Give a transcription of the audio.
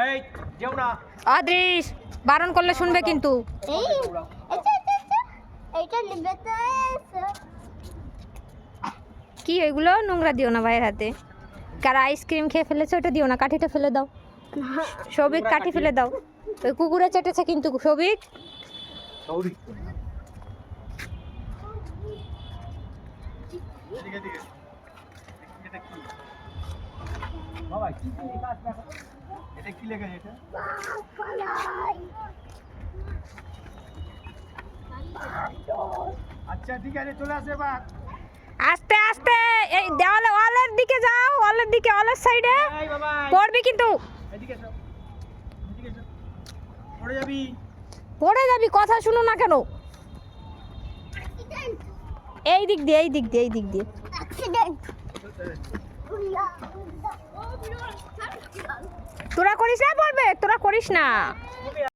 এই যেও না অদৃশ বারণ করলে শুনবে কিন্তু। এইটা নিবে তো কি এগুলো নোংরা দিও না ভাইয়ের হাতে। কারা আইসক্রিম খেয়ে ফেলেছে ওটা দিও না, কাঠিটা ফেলে দাও। সৌভিক কাঠি ফেলে দাও, ওই কুকুরে চেটেছে কিন্তু সৌভিক। সৌরি এদিকে এদিকে এটা কি বাবা কি লেখা আছে দেখো এটা কি লেখা আছে এটা আচ্ছা ঠিক আছে চলে আসে এবার আস্তে আস্তে এই দেওয়ালে ওয়ালের দিকে যাও, ওয়ালের দিকে, ওয়ালের সাইডে এই বাবা পড়বি কিন্তু। এদিকে এসো এদিকে এসো পড়ে যাবি পড়ে যাবি, কথা শুনো না কেন। এই দিক দিয়ে, এই দিক দিয়ে, এই দিক দিয়ে। অ্যাক্সিডেন্ট তোরা করিস না, পড়বে তোরা করিস না।